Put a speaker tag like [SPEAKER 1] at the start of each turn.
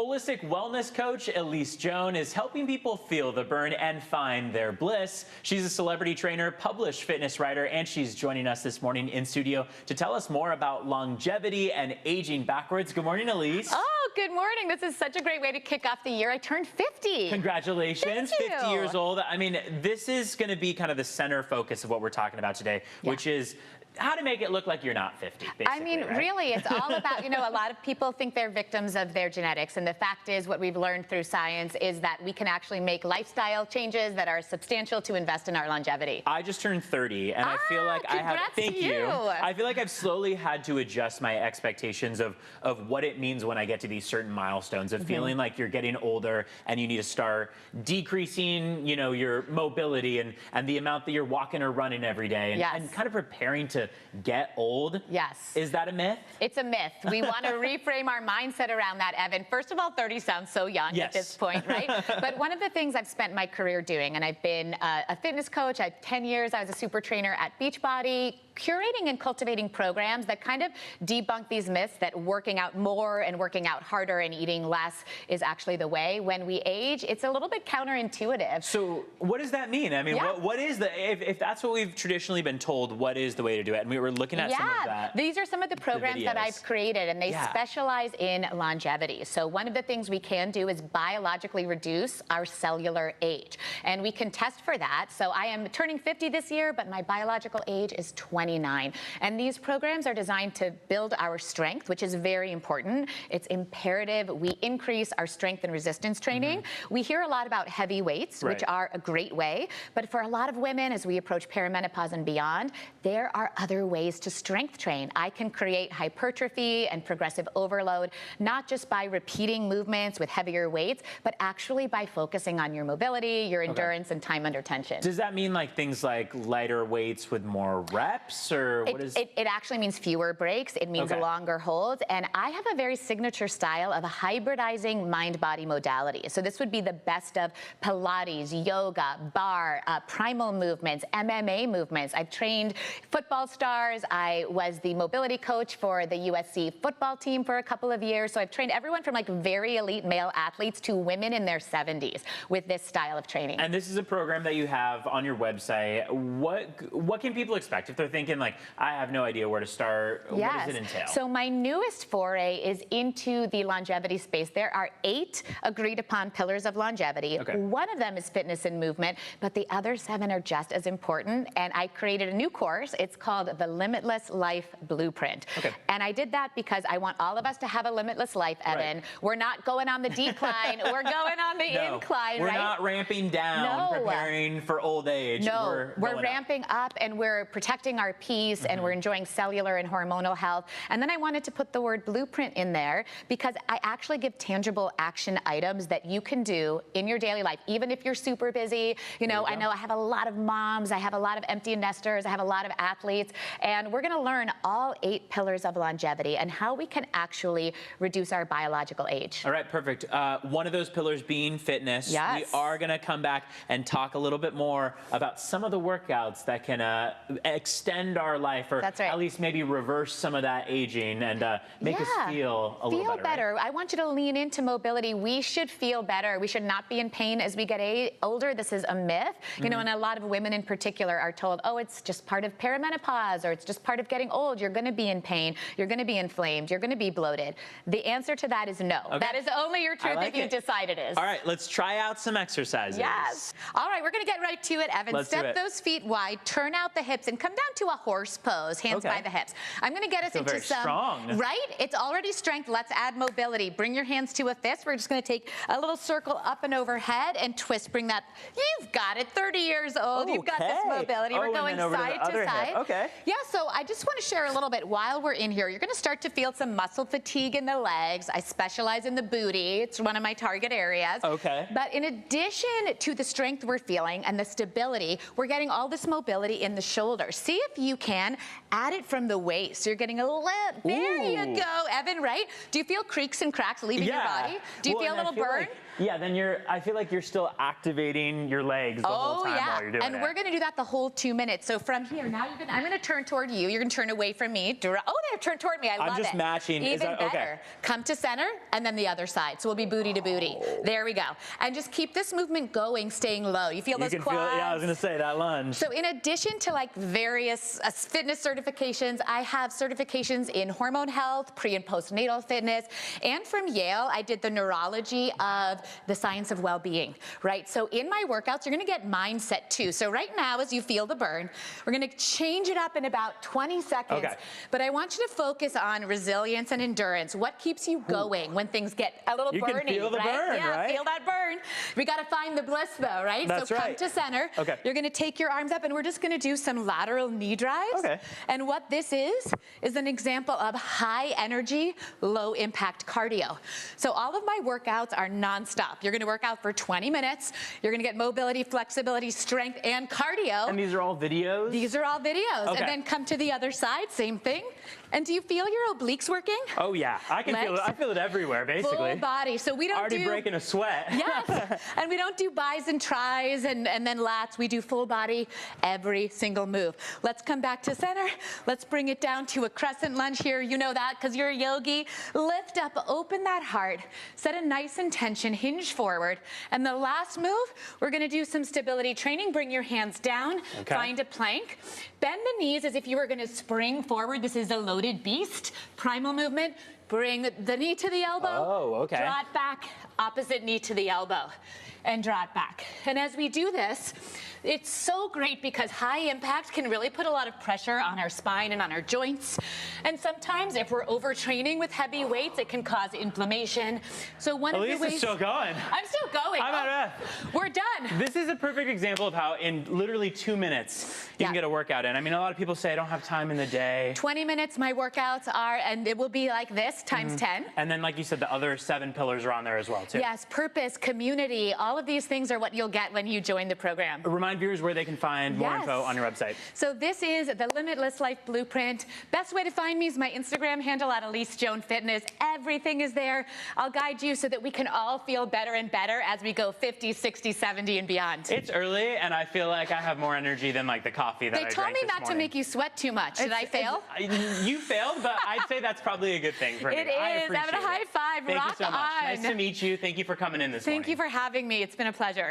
[SPEAKER 1] Holistic wellness coach Elise Joan is helping people feel the burn and find their bliss. She's a celebrity trainer, published fitness writer, and she's joining us this morning in studio to tell us more about longevity and aging backwards. Good morning, Elise.
[SPEAKER 2] Oh, good morning. This is such a great way to kick off the year. I turned 50.
[SPEAKER 1] Congratulations.
[SPEAKER 2] Thank you.
[SPEAKER 1] 50 years old. I mean, this is going to be kind of the center focus of what we're talking about today, which is how to make it look like you're not 50, basically.
[SPEAKER 2] I mean,
[SPEAKER 1] right?
[SPEAKER 2] really, it's all about, a lot of people think they're victims of their genetics. And the fact is, what we've learned through science is that we can actually make lifestyle changes that are substantial to invest in our longevity.
[SPEAKER 1] I just turned 30, and I feel like I have, thank you. I feel like I've slowly had to adjust my expectations of what it means when I get to these certain milestones of feeling like you're getting older and you need to start decreasing, your mobility and the amount that you're walking or running every day and kind of preparing to get old.
[SPEAKER 2] Yes.
[SPEAKER 1] Is that a myth?
[SPEAKER 2] It's a myth. We want to reframe our mindset around that, Evan. First of all, 30 sounds so young at this point, right? But one of the things I've spent my career doing, and I've been a fitness coach, I have 10 years, I was a super trainer at Beachbody, curating and cultivating programs that kind of debunk these myths that working out more and working out harder and eating less is actually the way. When we age, it's a little bit counterintuitive.
[SPEAKER 1] So what does that mean? I mean, what is if that's what we've traditionally been told, what is the way to do it? And we were looking at some of that.
[SPEAKER 2] These are some of the programs that I've created, and they specialize in longevity. So one of the things we can do is biologically reduce our cellular age. And we can test for that. So I am turning 50 this year, but my biological age is 29. And these programs are designed to build our strength, which is very important. It's imperative we increase our strength and resistance training. We hear a lot about heavy weights, which are a great way. But for a lot of women, as we approach perimenopause and beyond, there are other ways to strength train. I can create hypertrophy and progressive overload, not just by repeating movements with heavier weights, but actually by focusing on your mobility, your endurance, and time under tension.
[SPEAKER 1] Does that mean like things like lighter weights with more reps, or what is?
[SPEAKER 2] It actually means fewer breaks. It means longer holds. And I have a very signature style of hybridizing mind-body modality. So this would be the best of Pilates, yoga, bar, primal movements, MMA movements. I've trained football stars. I was the mobility coach for the USC football team for a couple of years. So I've trained everyone from like very elite male athletes to women in their 70s with this style of training.
[SPEAKER 1] And this is a program that you have on your website. What can people expect if they're thinking like, I have no idea where to start? What does it entail?
[SPEAKER 2] So my newest foray is into the longevity space. There are 8 agreed upon pillars of longevity. One of them is fitness and movement, but the other 7 are just as important. And I created a new course. It's called the Limitless Life Blueprint. And I did that because I want all of us to have a limitless life, Evan. We're not going on the decline. We're going on the incline,
[SPEAKER 1] We're not ramping down, preparing for old age.
[SPEAKER 2] We're ramping up, and we're protecting our peace, and we're enjoying cellular and hormonal health. And then I wanted to put the word blueprint in there because I actually give tangible action items that you can do in your daily life, even if you're super busy. I know I have a lot of moms, I have a lot of empty nesters, I have a lot of athletes, and we're going to learn all 8 pillars of longevity and how we can actually reduce our biological age.
[SPEAKER 1] All right, perfect. One of those pillars being fitness. We are going to come back and talk a little bit more about some of the workouts that can extend our life, or at least maybe reverse some of that aging and make us feel a little better.
[SPEAKER 2] I want you to lean into mobility. We should feel better. We should not be in pain as we get older. This is a myth. And a lot of women in particular are told, oh, it's just part of perimenopause, or it's just part of getting old. You're going to be in pain. You're going to be inflamed. You're going to be bloated. The answer to that is no. That is only your truth if you decide it is.
[SPEAKER 1] All right, let's try out some exercises.
[SPEAKER 2] Yes. All right, we're going to get right to it, Evan. Step those feet wide, turn out the hips, and come down to a horse pose, hands by the hips. I'm going to get us into some
[SPEAKER 1] strong.
[SPEAKER 2] It's already strength. Let's add mobility. Bring your hands to a fist. We're just going to take a little circle up and overhead and twist. Bring that. You've got it. 30 years old. You've got this mobility. We're going side to side. Yeah, so I just want to share a little bit while we're in here. You're going to start to feel some muscle fatigue in the legs. I specialize in the booty. It's one of my target areas. But in addition to the strength we're feeling and the stability, we're getting all this mobility in the shoulders. See if you can, add it from the waist. So you're getting a little, there you go, Evan, right? Do you feel creaks and cracks leaving your body? Do you feel a little burn?
[SPEAKER 1] Then I feel like you're still activating your legs the whole time while you're doing it.
[SPEAKER 2] And we're gonna do that the whole 2 minutes. So from here, now I'm gonna turn toward you. You're gonna turn away from me. Oh, they've turned toward me. I love it.
[SPEAKER 1] I'm just matching.
[SPEAKER 2] Even better. Okay. Come to center and then the other side. So we'll be booty to booty. There we go. And just keep this movement going, staying low. You feel those quads?
[SPEAKER 1] I was gonna say that lunge.
[SPEAKER 2] So in addition to like various fitness certifications, I have certifications in hormone health, pre and postnatal fitness, and from Yale, I did the neurology of the science of well-being, right? So in my workouts, you're gonna get mindset too. So right now, as you feel the burn, we're gonna change it up in about 20 seconds. Okay. But I want you to focus on resilience and endurance. What keeps you going when things get a little burny,
[SPEAKER 1] right? You can feel the burn,
[SPEAKER 2] yeah, feel that burn. We gotta find the bliss though, right?
[SPEAKER 1] That's
[SPEAKER 2] so come
[SPEAKER 1] right.
[SPEAKER 2] to center.
[SPEAKER 1] Okay.
[SPEAKER 2] You're gonna take your arms up and we're just gonna do some lateral knee drives.
[SPEAKER 1] Okay.
[SPEAKER 2] And what this is an example of high energy, low impact cardio. So all of my workouts are nonstop. You're gonna work out for 20 minutes. You're gonna get mobility, flexibility, strength, and cardio.
[SPEAKER 1] And these are all videos?
[SPEAKER 2] These are all videos. Okay. And then come to the other side, same thing. And do you feel your obliques working?
[SPEAKER 1] Oh yeah, I can feel it. I feel it everywhere, basically.
[SPEAKER 2] Full body. So we don't
[SPEAKER 1] already breaking a sweat.
[SPEAKER 2] Yes, and we don't do bis and tris and then lats. We do full body every single move. Let's come back to center. Let's bring it down to a crescent lunge here. You know that because you're a yogi. Lift up, open that heart, set a nice intention, hinge forward. And the last move, we're gonna do some stability training. Bring your hands down, find a plank. Bend the knees as if you were gonna spring forward. This is a loaded beast, primal movement. Bring the knee to the elbow.
[SPEAKER 1] Oh, okay.
[SPEAKER 2] Draw it back, opposite knee to the elbow, and draw it back. And as we do this, it's so great because high impact can really put a lot of pressure on our spine and on our joints. And sometimes if we're overtraining with heavy weights, it can cause inflammation. So one of the ways—
[SPEAKER 1] Elise is still going.
[SPEAKER 2] I'm still going.
[SPEAKER 1] I'm out of breath.
[SPEAKER 2] We're done.
[SPEAKER 1] This is a perfect example of how in literally 2 minutes you can get a workout in. I mean, a lot of people say I don't have time in the day.
[SPEAKER 2] 20 minutes my workouts are, and it will be like this times 10.
[SPEAKER 1] And then like you said, the other 7 pillars are on there as well too.
[SPEAKER 2] Yes, purpose, community, all of these things are what you'll get when you join the program.
[SPEAKER 1] Remind viewers where they can find more info on your website.
[SPEAKER 2] So this is the Limitless Life Blueprint. Best way to find me is my Instagram handle at Elise Joan Fitness. Everything is there. I'll guide you so that we can all feel better and better as we go 50, 60, 70 and beyond.
[SPEAKER 1] It's early and I feel like I have more energy than like the coffee that I drank this morning.
[SPEAKER 2] They told me not to make you sweat too much. Did I fail?
[SPEAKER 1] You failed, but I'd say that's probably a good thing for me.
[SPEAKER 2] It is. Have a high five.
[SPEAKER 1] Thank
[SPEAKER 2] Rock
[SPEAKER 1] you so much.
[SPEAKER 2] on.
[SPEAKER 1] Nice to meet you. Thank you for coming in this morning.
[SPEAKER 2] Thank you for having me. It's been a pleasure.